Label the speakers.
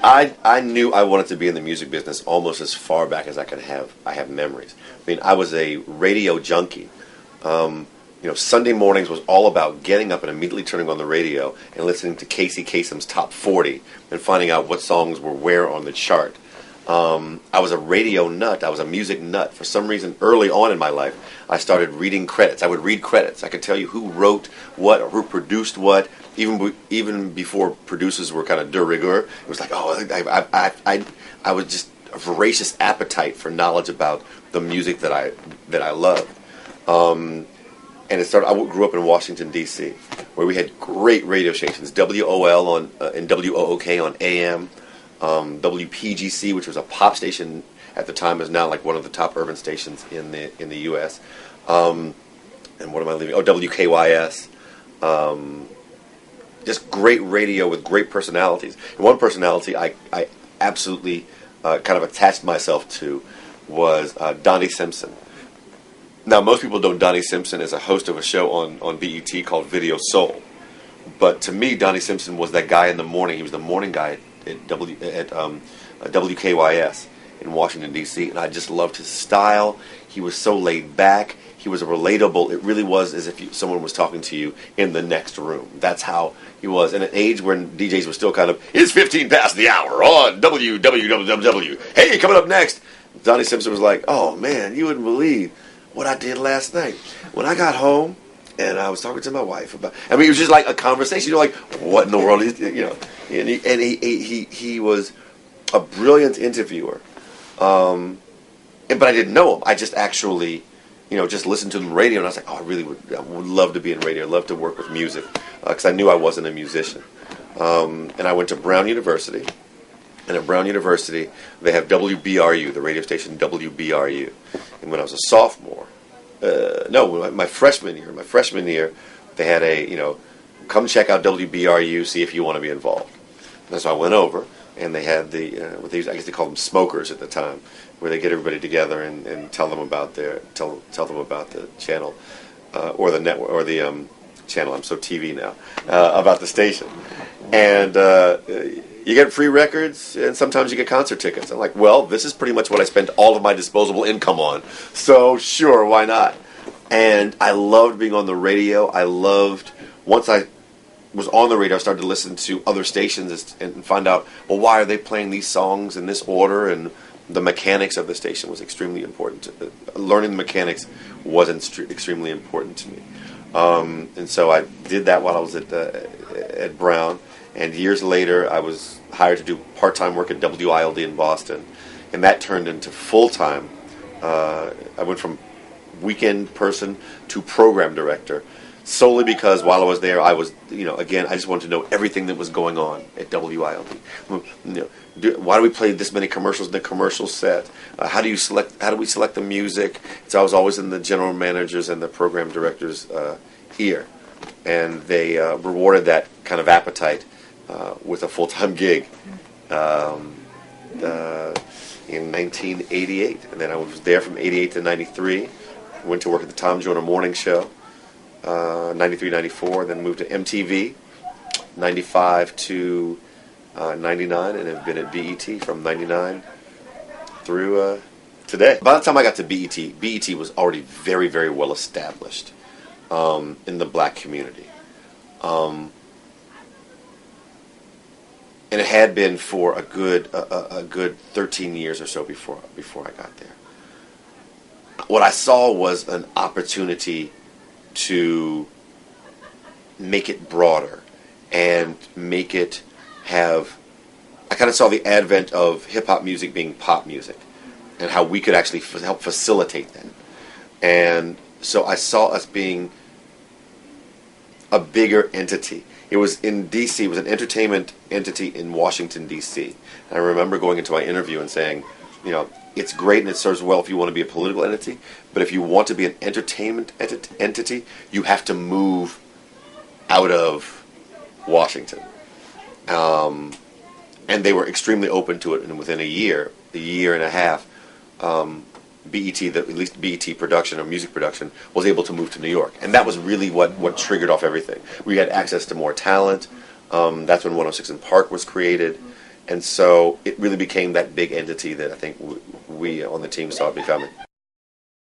Speaker 1: I knew I wanted to be in the music business almost as far back as I have memories. I mean, I was a radio junkie. Sunday mornings was all about getting up and immediately turning on the radio and listening to Casey Kasem's Top 40 and finding out what songs were where on the chart. I was a radio nut. I was a music nut. For some reason, early on in my life, I started reading credits. I would read credits. I could tell you who wrote what or who produced what. Even before producers were kind of de rigueur, it was like, oh, I was just a voracious appetite for knowledge about the music that I loved. And it started. I grew up in Washington D.C., where we had great radio stations: WOL and WOOK on AM, WPGC, which was a pop station at the time, is now like one of the top urban stations in the U.S. And what am I leaving? Oh, WKYS. Just great radio with great personalities. And one personality I absolutely kind of attached myself to was Donnie Simpson. Now, most people know Donnie Simpson as a host of a show on BET called Video Soul. But to me, Donnie Simpson was that guy in the morning. He was the morning guy at WKYS in Washington, D.C., and I just loved his style. He was so laid back. He was relatable. It really was as if someone was talking to you in the next room. That's how he was. In an age when DJs were still kind of, it's 15 past the hour on WWWW. Hey, coming up next, Donnie Simpson was like, oh, man, you wouldn't believe what I did last night. When I got home and I was talking to my wife about, I mean, it was just like a conversation. You're like, what in the world is, and he was a brilliant interviewer. But I didn't know him. I just actually, just listened to the radio, and I was like, oh, I would love to be in radio, love to work with music, because I knew I wasn't a musician. And I went to Brown University, and at Brown University, they have WBRU, the radio station WBRU. And when I was a sophomore, my freshman year, they had come check out WBRU, see if you want to be involved. And so I went over, and they had I guess they called them smokers at the time, where they get everybody together and tell them about tell them about the channel, or the network, or the channel. I'm so TV now, about the station, and you get free records, and sometimes you get concert tickets. I'm like, well, this is pretty much what I spent all of my disposable income on, so sure, why not? And I loved being on the radio. Once I was on the radio, I started to listen to other stations and find out, well, why are they playing these songs in this order? And the mechanics of the station was extremely important. Learning the mechanics was extremely important to me. And so I did that while I was at Brown. And years later, I was hired to do part-time work at WILD in Boston. And that turned into full-time. I went from weekend person to program director, solely because while I was there, I was, again, I just wanted to know everything that was going on at WILD. Why do we play this many commercials in the commercial set? How do we select the music? So I was always in the general manager's and the program director's ear. And they rewarded that kind of appetite with a full-time gig in 1988. And then I was there from 88 to 93. Went to work at the Tom Joyner Morning Show, 93, 94. Then moved to MTV, 95 to 99, and have been at BET from 99 through today. By the time I got to BET was already very, very well established in the black community. And it had been for a good 13 years or so before I got there. What I saw was an opportunity to make it broader and make it have... I kind of saw the advent of hip-hop music being pop music and how we could actually help facilitate that. And so I saw us being a bigger entity. It was in D.C., it was an entertainment entity in Washington, D.C. And I remember going into my interview and saying, it's great and it serves well if you want to be a political entity, but if you want to be an entertainment entity, you have to move out of Washington. And they were extremely open to it, and within a year and a half, BET, at least BET production or music production, was able to move to New York. And that was really what triggered off everything. We had access to more talent. That's when 106 & Park was created. And so it really became that big entity that I think we on the team saw it becoming.